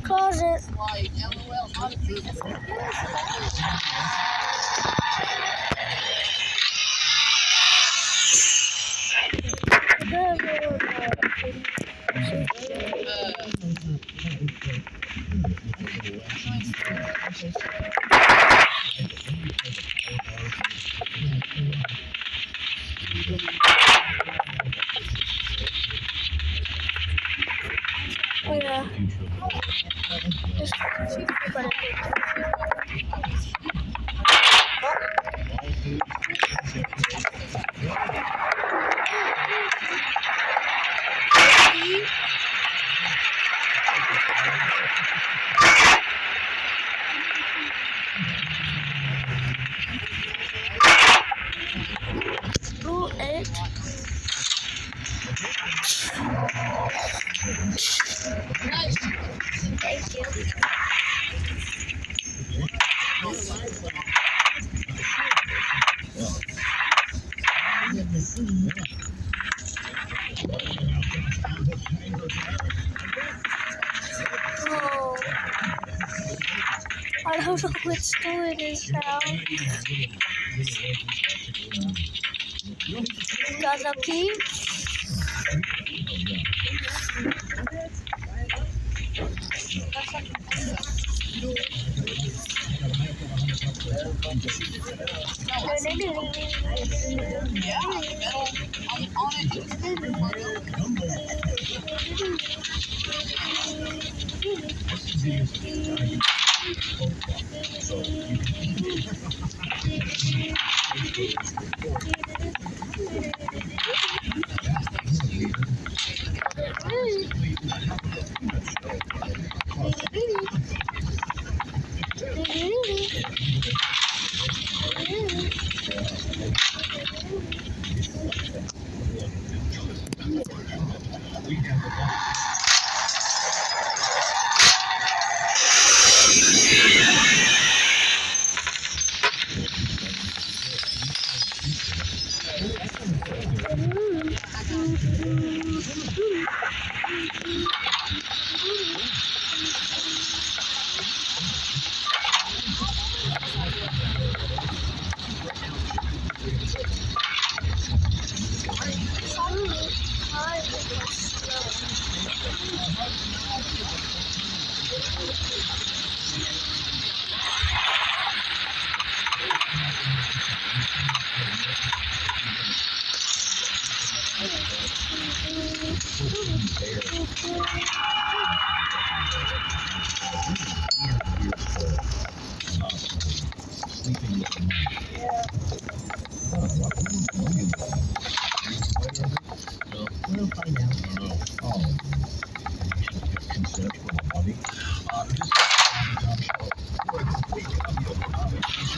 Closet. Oh yeah. Just put it. Do it. Thank you. Oh, I don't know which door it is now. Got a key?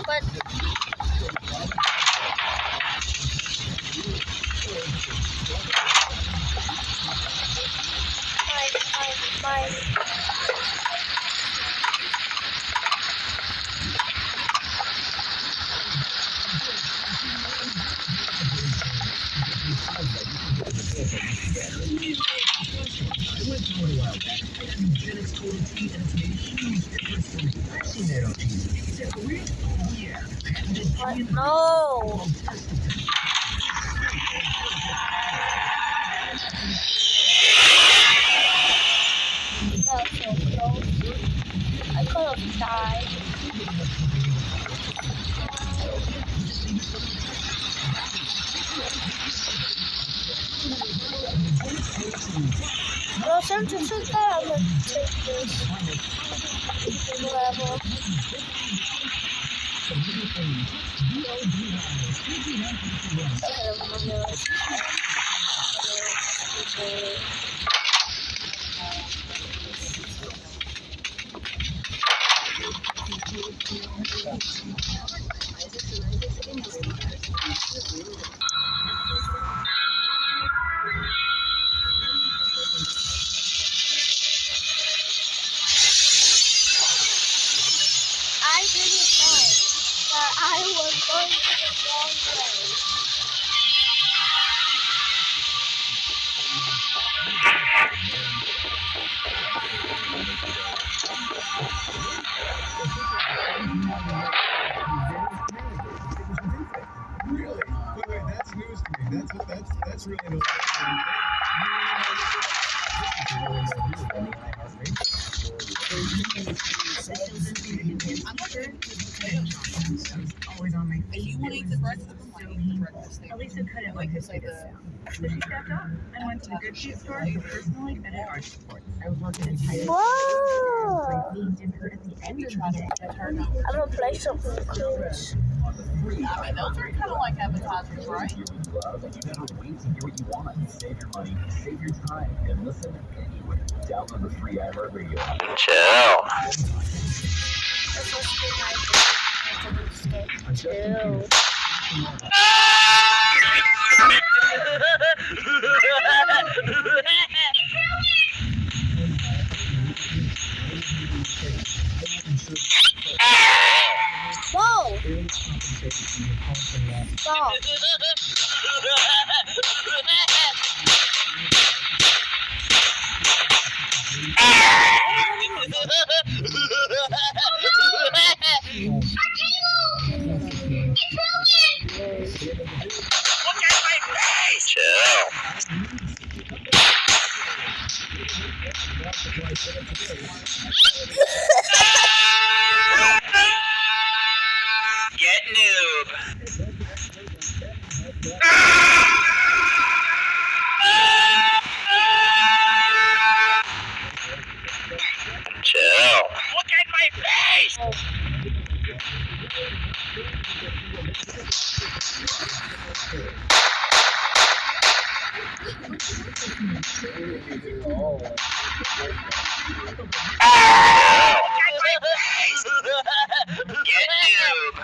But my no. That was so close. I could have died. Well, since it's in there, I'm gonna take this. Whatever. I didn't know that I was going to the wrong way. Really? Wait, that's news to me. That's really no. Always on my feet. If you want to eat the breakfast, I eat the breakfast. At least I couldn't like just like this. So she stepped up and went to the good food store to personally edit our support. I was working entirely. Whoa! Me did her at the end of the day. I'm gonna play something cool. I mean, those are kind of like appetizers, right? You never wait to get what you want. Save your money, save your time, and listen anywhere. Download the free iHeartRadio app. Chill. This must be my Chill. Whoa! Stop. Get noob. Chill. Look at my face. Get noob.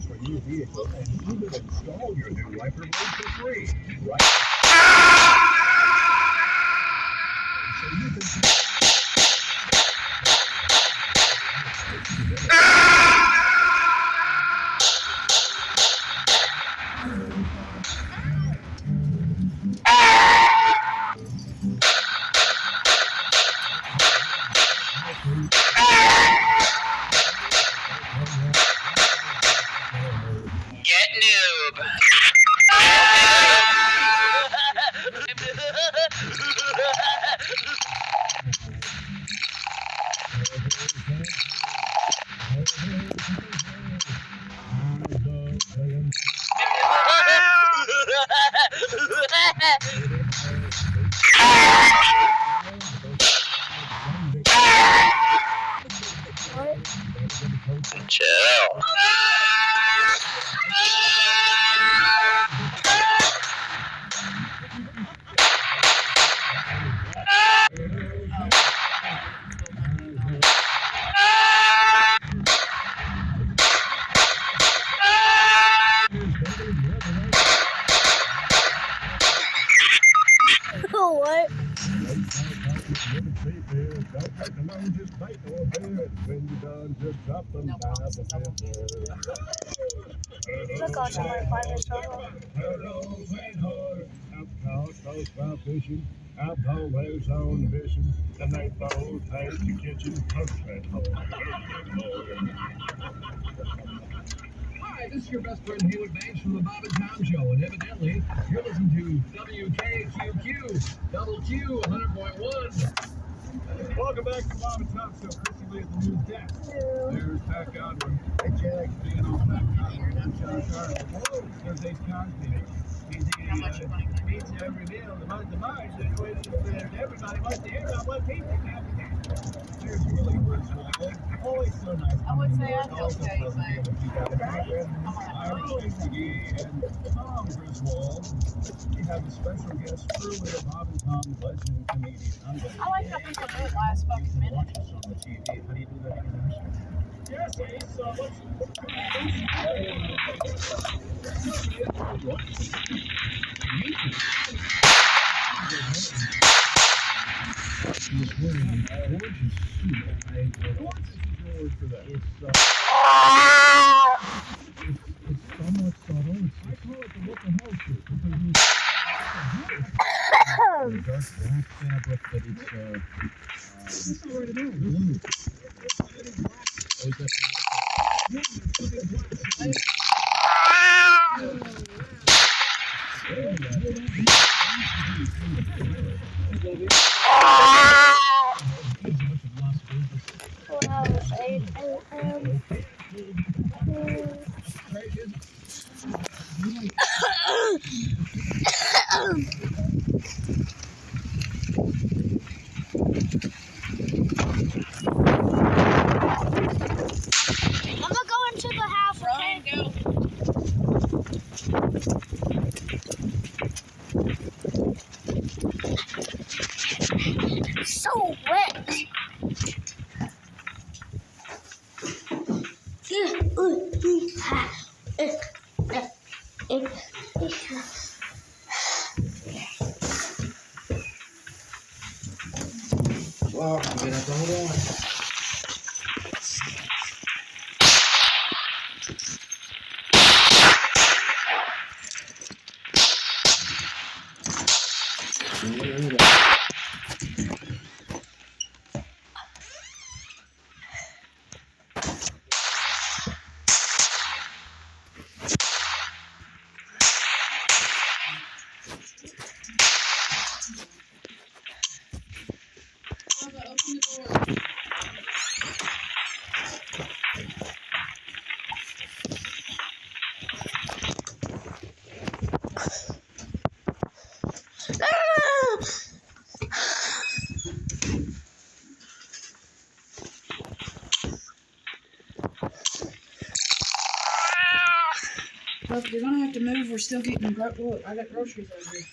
For your vehicle, and even install your new wiper blade for free. Right? Get noob. Chill. What? Look out, my father's Fishing. Alpo lives on fishing, and they both hate the kitchen post at home. Hi, this is your best friend Haywood Banks from the Bob and Tom Show, and evidently you're listening to WKQQ, Double Q 100.1. Welcome back to Bob and Tom Show. Chrissy Lee at the news desk. There's Pat Godwin. Hey, Jack. Being on Pat Godwin. I'm John Carter. Whoa, there's Ace Cosby. He's eating pizza every meal. The mind situation says everybody wants to hear about what pizza can. Here's Willie Griswold. Always so nice. I would say I feel Always so okay, pleasant to but- have you guys back. Irish McGee and Tom Griswold. We have a special guest, truly a Bob and Tom legend comedian. I like how people do it last fucking minute. Watch us on the TV. How do you do that again? Yes, Ace. So He's wearing a gorgeous suit. Gorgeous is the word for that. It's somewhat subtle. I call it the what the hell suit because it's dark black fabric, but it's blue. Oh, is that I'm gonna go into the house, okay? So wet. Wow, I'm gonna hold on. Look, you're gonna have to move. We're still getting look, I got groceries over here.